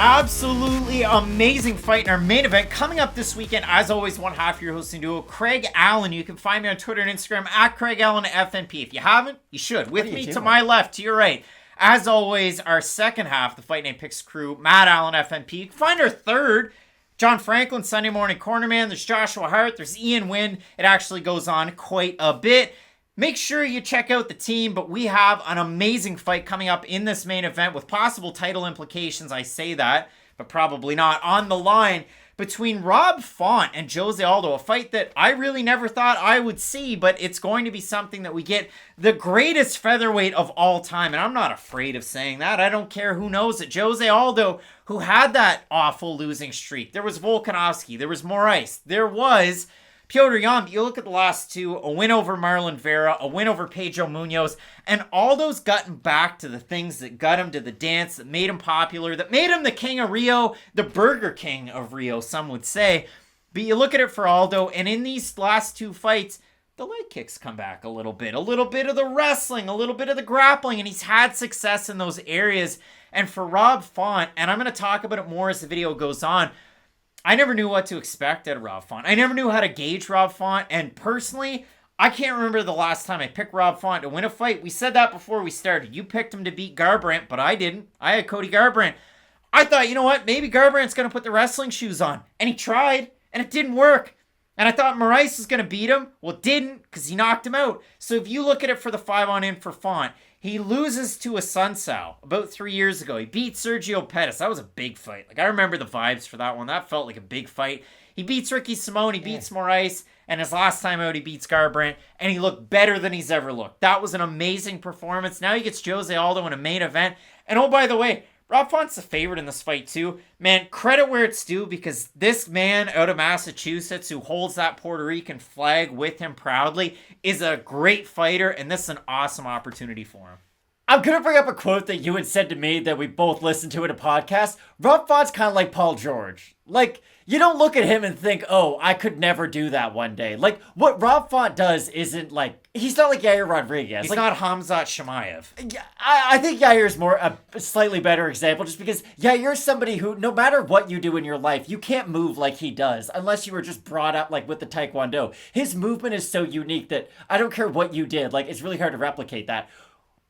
Absolutely amazing fight in our main event coming up this weekend. As always, one half of your hosting duo, Craig Allen. You can find me on Twitter and Instagram at Craig Allen FNP. If you haven't, you should. With me to my left, to your right, as always, our second half, the Fight Night Picks crew, Matt Allen FNP. You can find our third, John Franklin, Sunday Morning Cornerman. There's Joshua Hart. There's Ian Wynn. It actually goes on quite a bit. Make sure you check out the team, but we have an amazing fight coming up in this main event with possible title implications. I say that, but probably not. On the line between Rob Font and Jose Aldo, a fight that I really never thought I would see, but it's going to be something that we get the greatest featherweight of all time, and I'm not afraid of saying that. I don't care who knows it. Jose Aldo, who had that awful losing streak. There was Volkanovski, there was Moraes, there was Petr Yan. You look at the last two, a win over Marlon Vera, a win over Pedro Munoz, and Aldo's gotten back to the things that got him to the dance, that made him popular, that made him the king of Rio, the Burger King of Rio, some would say. But you look at it for Aldo, and in these last two fights, the leg kicks come back a little bit of the wrestling, a little bit of the grappling, and he's had success in those areas. And for Rob Font, and I'm going to talk about it more as the video goes on, I never knew what to expect out of Rob Font. I never knew how to gauge Rob Font, and personally, I can't remember the last time I picked Rob Font to win a fight. We said that before we started. You picked him to beat Garbrandt, but I didn't. I had Cody Garbrandt. I thought, you know what, maybe Garbrandt's going to put the wrestling shoes on, and he tried, and it didn't work. And I thought Moraes was going to beat him. Well, it didn't, because he knocked him out. So if you look at it for the 5-on-in for Font, he loses to a Sunsao about 3 years ago. He beat Sergio Pettis. That was a big fight. Like, I remember the vibes for that one. That felt like a big fight. He beats Ricky Simone. He beats Moraes. And his last time out, he beats Garbrandt. And he looked better than he's ever looked. That was an amazing performance. Now he gets Jose Aldo in a main event. And oh, by the way, Rob Font's the favorite in this fight, too. Man, credit where it's due, because this man out of Massachusetts who holds that Puerto Rican flag with him proudly is a great fighter, and this is an awesome opportunity for him. I'm going to bring up a quote that you had said to me that we both listened to in a podcast. Rob Font's kind of like Paul George. Like, you don't look at him and think, oh, I could never do that one day. Like, what Rob Font does isn't like, he's not like Yair Rodriguez. He's like, not Hamzat Chimaev. I think Yair's more a slightly better example, just because Yair's somebody who, no matter what you do in your life, you can't move like he does, unless you were just brought up like with the Taekwondo. His movement is so unique that I don't care what you did. Like, it's really hard to replicate that.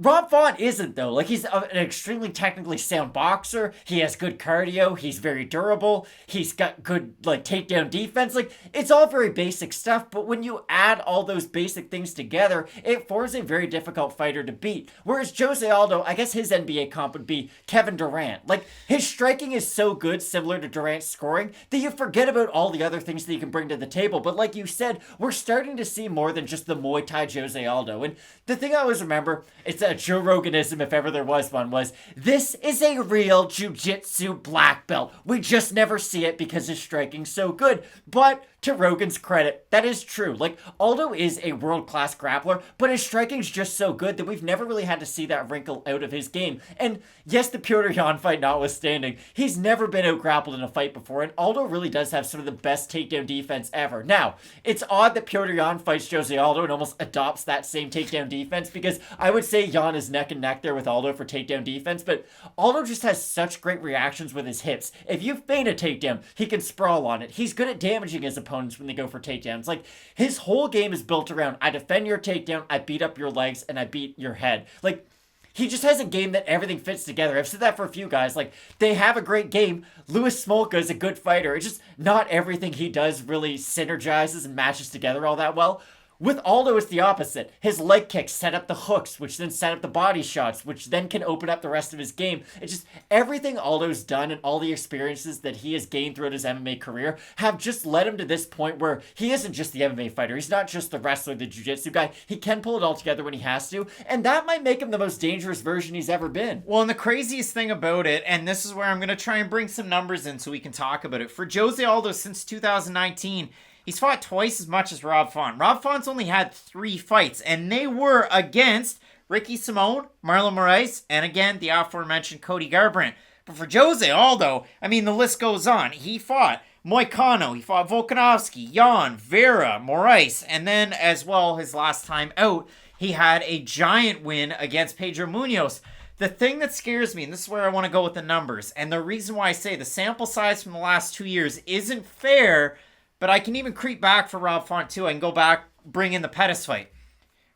Rob Font isn't, though. Like, he's an extremely technically sound boxer. He has good cardio. He's very durable. He's got good, like, takedown defense. Like, it's all very basic stuff, but when you add all those basic things together, it forms a very difficult fighter to beat. Whereas Jose Aldo, I guess his NBA comp would be Kevin Durant. Like, his striking is so good, similar to Durant's scoring, that you forget about all the other things that he can bring to the table. But like you said, we're starting to see more than just the Muay Thai Jose Aldo. And the thing I always remember, it's a Joe Roganism, if ever there was one, was this is a real jiu-jitsu black belt. We just never see it because his striking's so good. But to Rogan's credit, that is true. Like, Aldo is a world-class grappler, but his striking's just so good that we've never really had to see that wrinkle out of his game. And yes, the Petr Yan fight notwithstanding, he's never been out-grappled in a fight before, and Aldo really does have some of the best takedown defense ever. Now, it's odd that Petr Yan fights Jose Aldo and almost adopts that same takedown defense, because I would say Yan is neck and neck there with Aldo for takedown defense, but Aldo just has such great reactions with his hips. If you feint a takedown, he can sprawl on it. He's good at damaging his opponents when they go for takedowns. Like, his whole game is built around, I defend your takedown, I beat up your legs, and I beat your head. Like, he just has a game that everything fits together. I've said that for a few guys. Like, they have a great game. Louis Smolka is a good fighter. It's just not everything he does really synergizes and matches together all that well. With Aldo, it's the opposite. His leg kicks set up the hooks, which then set up the body shots, which then can open up the rest of his game. It's just everything Aldo's done and all the experiences that he has gained throughout his MMA career have just led him to this point where he isn't just the MMA fighter. He's not just the wrestler, the jiu-jitsu guy. He can pull it all together when he has to, and that might make him the most dangerous version he's ever been. Well, and the craziest thing about it, and this is where I'm going to try and bring some numbers in so we can talk about it. For Jose Aldo, since 2019, he's fought twice as much as Rob Font. Rob Font's only had 3 fights, and they were against Ricky Simone, Marlon Moraes, and again, the aforementioned Cody Garbrandt. But for Jose Aldo, I mean, the list goes on. He fought Moicano, he fought Volkanovski, Yan, Vera, Moraes, and then as well, his last time out, He had a giant win against Pedro Munoz. The thing that scares me, and this is where I want to go with the numbers, and the reason why I say the sample size from the last 2 years isn't fair, but I can even creep back for Rob Font too. I can go back, bring in the Pettis fight.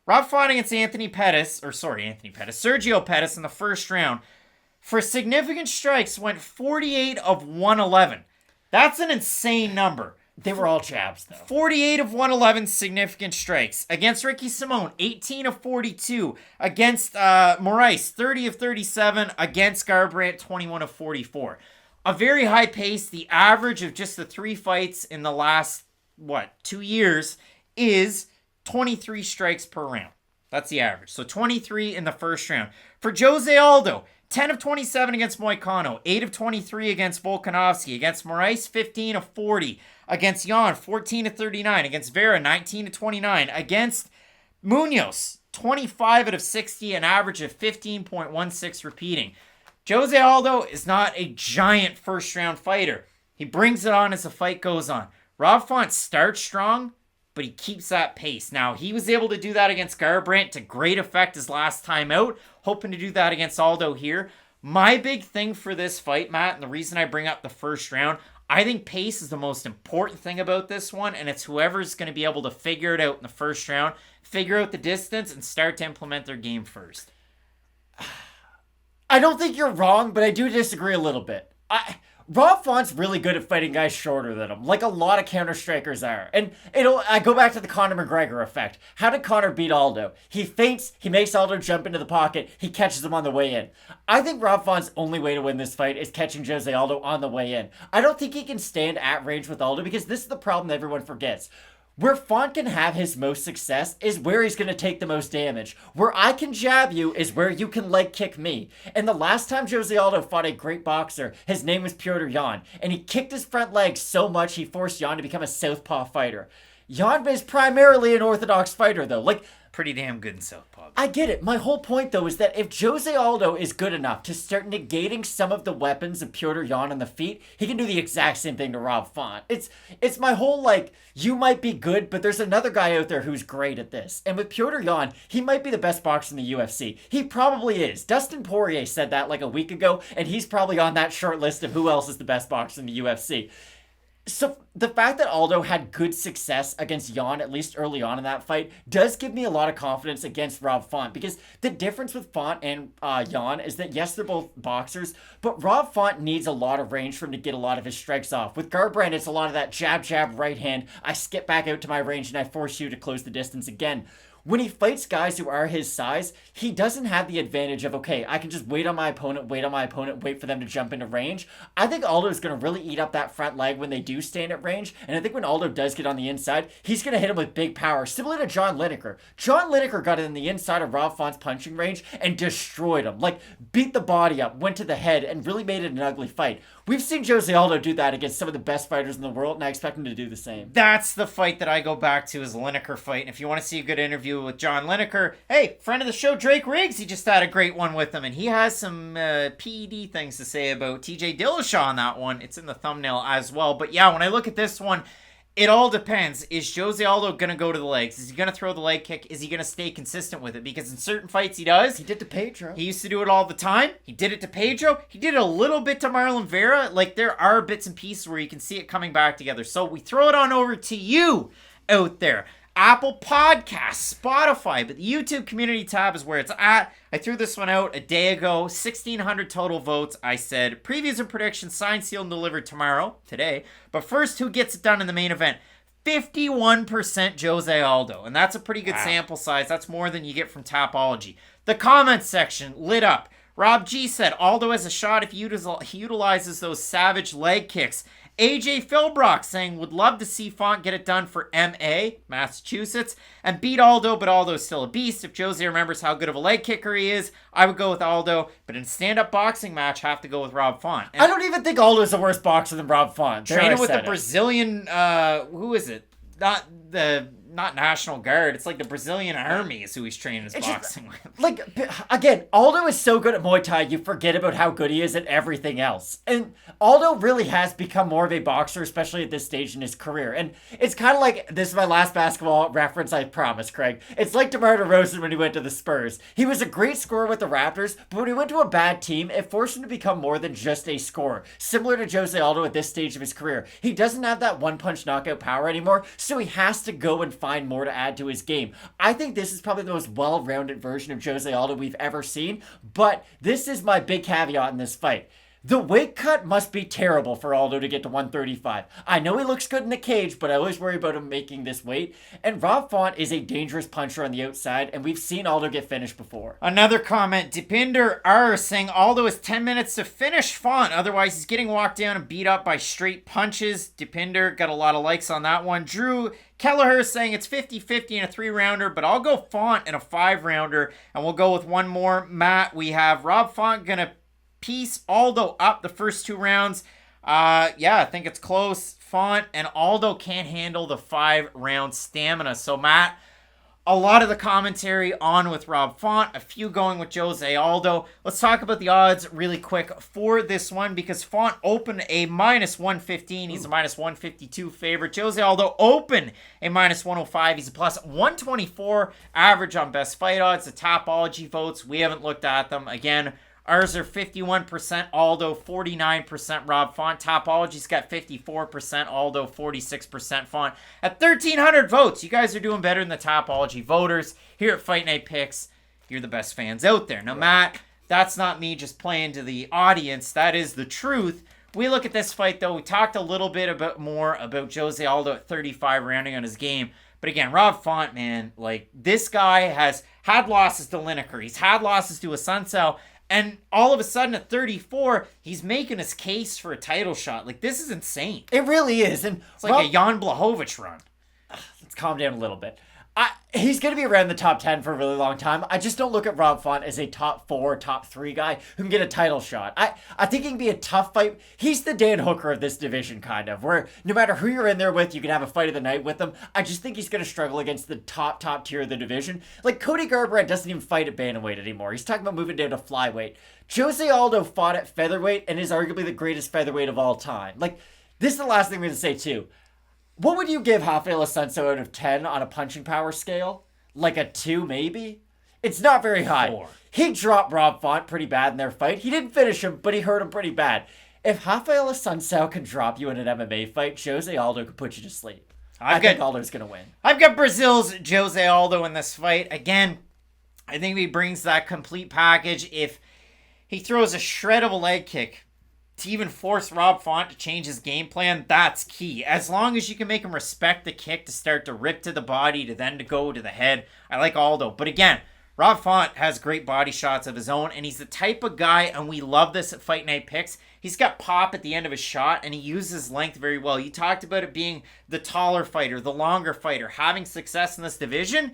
Rob Font against Sergio Pettis in the first round, for significant strikes, went 48 of 111. That's an insane number. They were all jabs, though. 48 of 111 significant strikes. Against Ricky Simon, 18 of 42. Against Moraes, 30 of 37. Against Garbrandt, 21 of 44. A very high pace. The average of just the 3 fights in the last, 2 years is 23 strikes per round. That's the average. So 23 in the first round. For Jose Aldo, 10 of 27 against Moicano, 8 of 23 against Volkanovski, against Moraes, 15 of 40, against Jan, 14 of 39, against Vera, 19 of 29, against Munoz, 25 out of 60, an average of 15.16 repeating. Jose Aldo is not a giant first-round fighter. He brings it on as the fight goes on. Rob Font starts strong, but he keeps that pace. Now, he was able to do that against Garbrandt to great effect his last time out. Hoping to do that against Aldo here. My big thing for this fight, Matt, and the reason I bring up the first round, I think pace is the most important thing about this one, and it's whoever's going to be able to figure it out in the first round, figure out the distance, and start to implement their game first. I don't think you're wrong, but I do disagree a little bit. Rob Font's really good at fighting guys shorter than him, like a lot of counter-strikers are. And I go back to the Conor McGregor effect. How did Conor beat Aldo? He feints, he makes Aldo jump into the pocket, he catches him on the way in. I think Rob Font's only way to win this fight is catching Jose Aldo on the way in. I don't think he can stand at range with Aldo because this is the problem that everyone forgets. Where Font can have his most success is where he's going to take the most damage. Where I can jab you is where you can leg kick me. And the last time Jose Aldo fought a great boxer, his name was Petr Yan. And he kicked his front leg so much he forced Yan to become a southpaw fighter. Yan is primarily an orthodox fighter though. Pretty damn good in southpaw. I get it. My whole point, though, is that if Jose Aldo is good enough to start negating some of the weapons of Petr Yan on the feet, he can do the exact same thing to Rob Font. It's my whole, you might be good, but there's another guy out there who's great at this. And with Petr Yan, he might be the best boxer in the UFC. He probably is. Dustin Poirier said that a week ago, and he's probably on that short list of who else is the best boxer in the UFC. So the fact that Aldo had good success against Yan, at least early on in that fight, does give me a lot of confidence against Rob Font. Because the difference with Font and Yan is that, yes, they're both boxers, but Rob Font needs a lot of range for him to get a lot of his strikes off. With Garbrandt, it's a lot of that jab, jab, right hand. I skip back out to my range and I force you to close the distance again. When he fights guys who are his size, he doesn't have the advantage of, okay, I can just wait on my opponent, wait for them to jump into range. I think Aldo is going to really eat up that front leg when they do stand at range, and I think when Aldo does get on the inside, he's going to hit him with big power, similar to John Lineker. John Lineker got in the inside of Rob Font's punching range and destroyed him, beat the body up, went to the head, and really made it an ugly fight. We've seen Jose Aldo do that against some of the best fighters in the world, and I expect him to do the same. That's the fight that I go back to, is the Lineker fight. And if you want to see a good interview with John Lineker, hey, friend of the show, Drake Riggs, he just had a great one with him, and he has some PED things to say about TJ Dillashaw on that one. It's in the thumbnail as well. But yeah, when I look at this one, it all depends. Is Jose Aldo going to go to the legs? Is he going to throw the leg kick? Is he going to stay consistent with it? Because in certain fights he does. He did to Pedro. He used to do it all the time. He did it to Pedro. He did it a little bit to Marlon Vera. There are bits and pieces where you can see it coming back together. So we throw it on over to you out there. Apple Podcasts, Spotify, but the YouTube community tab is where it's at. I threw this one out a day ago, 1,600 total votes. I said previews and predictions signed, sealed, and delivered today. But first, who gets it done in the main event? 51% Jose Aldo, and that's a pretty good sample size. That's more than you get from Tapology. The comments section lit up. Rob G said Aldo has a shot if he utilizes those savage leg kicks. AJ Philbrock saying would love to see Font get it done for MA, Massachusetts, and beat Aldo, but Aldo's still a beast. If Jose remembers how good of a leg kicker he is, I would go with Aldo, but in a stand-up boxing match, have to go with Rob Font. And I don't even think Aldo's a worse boxer than Rob Font. Training with the Brazilian, who is it? Not the not National Guard. It's like the Brazilian army is who he's training his boxing with. Like, again, Aldo is so good at Muay Thai, you forget about how good he is at everything else. And Aldo really has become more of a boxer, especially at this stage in his career. And it's kind of like, this is my last basketball reference, I promise, Craig. It's like DeMar DeRozan when he went to the Spurs. He was a great scorer with the Raptors, but when he went to a bad team, it forced him to become more than just a scorer. Similar to Jose Aldo at this stage of his career. He doesn't have that one-punch knockout power anymore, so he has to go and find more to add to his game. I think this is probably the most well-rounded version of Jose Aldo we've ever seen, but this is my big caveat in this fight. The weight cut must be terrible for Aldo to get to 135. I know he looks good in the cage, but I always worry about him making this weight. And Rob Font is a dangerous puncher on the outside, and we've seen Aldo get finished before. Another comment, Deepinder R saying Aldo has 10 minutes to finish Font, otherwise he's getting walked down and beat up by straight punches. Deepinder got a lot of likes on that one. Drew Kelleher saying it's 50-50 in a 3-rounder, but I'll go Font in a 5-rounder, and we'll go with one more. Matt, we have Rob Font gonna piece Aldo up the first 2 rounds. Yeah, I think it's close. Font and Aldo can't handle the 5-round stamina. So, Matt, a lot of the commentary on with Rob Font, a few going with Jose Aldo. Let's talk about the odds really quick for this one, because Font opened a -115. He's a -152 favorite. Jose Aldo opened a -105. He's a +124 average on best fight odds. The Tapology votes, we haven't looked at them. Again, ours are 51% Aldo, 49% Rob Font. Topology's got 54% Aldo, 46% Font. At 1,300 votes, you guys are doing better than the Topology voters. Here at Fight Night Picks, you're the best fans out there. Now, Matt, that's not me just playing to the audience. That is the truth. We look at this fight, though. We talked a little bit more about Jose Aldo at 35 rounding on his game. But again, Rob Font, man, like, this guy has had losses to Lineker. He's had losses to Asuncao. And all of a sudden at 34, he's making his case for a title shot. Like, this is insane. It really is. And it's like a Jan Blachowicz run. Let's calm down a little bit. He's going to be around the top 10 for a really long time. I just don't look at Rob Font as a top 4, top 3 guy who can get a title shot. I think he can be a tough fight. He's the Dan Hooker of this division, kind of, where no matter who you're in there with, you can have a fight of the night with him. I just think he's going to struggle against the top tier of the division. Like, Cody Garbrandt doesn't even fight at bantamweight anymore. He's talking about moving down to flyweight. Jose Aldo fought at featherweight and is arguably the greatest featherweight of all time. Like, this is the last thing I'm going to say, too. What would you give Rafael Asuncao out of 10 on a punching power scale? Like a 2, maybe? It's not very high. 4. He dropped Rob Font pretty bad in their fight. He didn't finish him, but he hurt him pretty bad. If Rafael Asuncao can drop you in an MMA fight, Jose Aldo could put you to sleep. I think Aldo's going to win. I've got Brazil's Jose Aldo in this fight. Again, I think he brings that complete package. If he throws a shred of a leg kick to even force Rob Font to change his game plan, that's key. As long as you can make him respect the kick to start to rip to the body, to then to go to the head, I like Aldo. But again, Rob Font has great body shots of his own, and he's the type of guy, and we love this at Fight Night Picks, he's got pop at the end of his shot, and he uses length very well. You talked about it being the taller fighter, the longer fighter, having success in this division.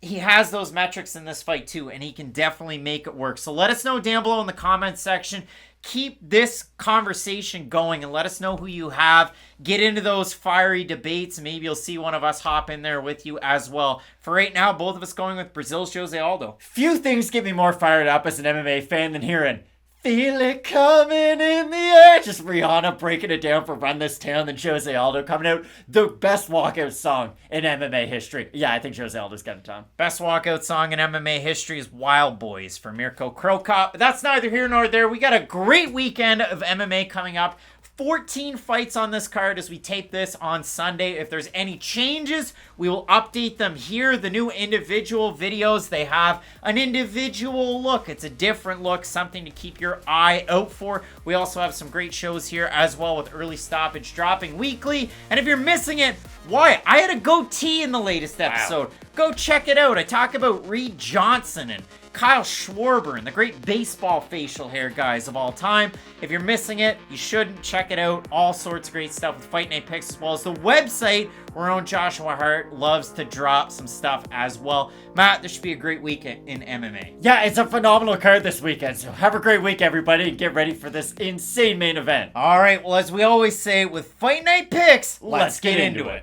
He has those metrics in this fight too, and he can definitely make it work. So let us know down below in the comments section. Keep this conversation going and let us know who you have. Get into those fiery debates. Maybe you'll see one of us hop in there with you as well. For right now, both of us going with Brazil's Jose Aldo. Few things get me more fired up as an MMA fan than hearing "Feel it coming in the air." Just Rihanna breaking it down for Run This Town, then Jose Aldo coming out. The best walkout song in MMA history. Yeah, I think Jose Aldo's got it, Tom. Best walkout song in MMA history is Wild Boys for Mirko Krokop. But that's neither here nor there. We got a great weekend of MMA coming up. 14 fights on this card as we tape this on Sunday. If there's any changes, we will update them here. The new individual videos, they have an individual look. It's a different look, something to keep your eye out for. We also have some great shows here as well with early stoppage dropping weekly. And if you're missing it, why? I had a goatee in the latest episode. Wow. Go check it out. I talk about Reed Johnson and Kyle Schwarber and the great baseball facial hair guys of all time. If you're missing it, you shouldn't. Check it out. All sorts of great stuff with Fight Night Picks, as well as the website where our own Joshua Hart loves to drop some stuff as well. Matt, this should be a great weekend in MMA. Yeah, it's a phenomenal card this weekend, so have a great week, everybody, and get ready for this insane main event. All right, well, as we always say with Fight Night Picks, let's get into it.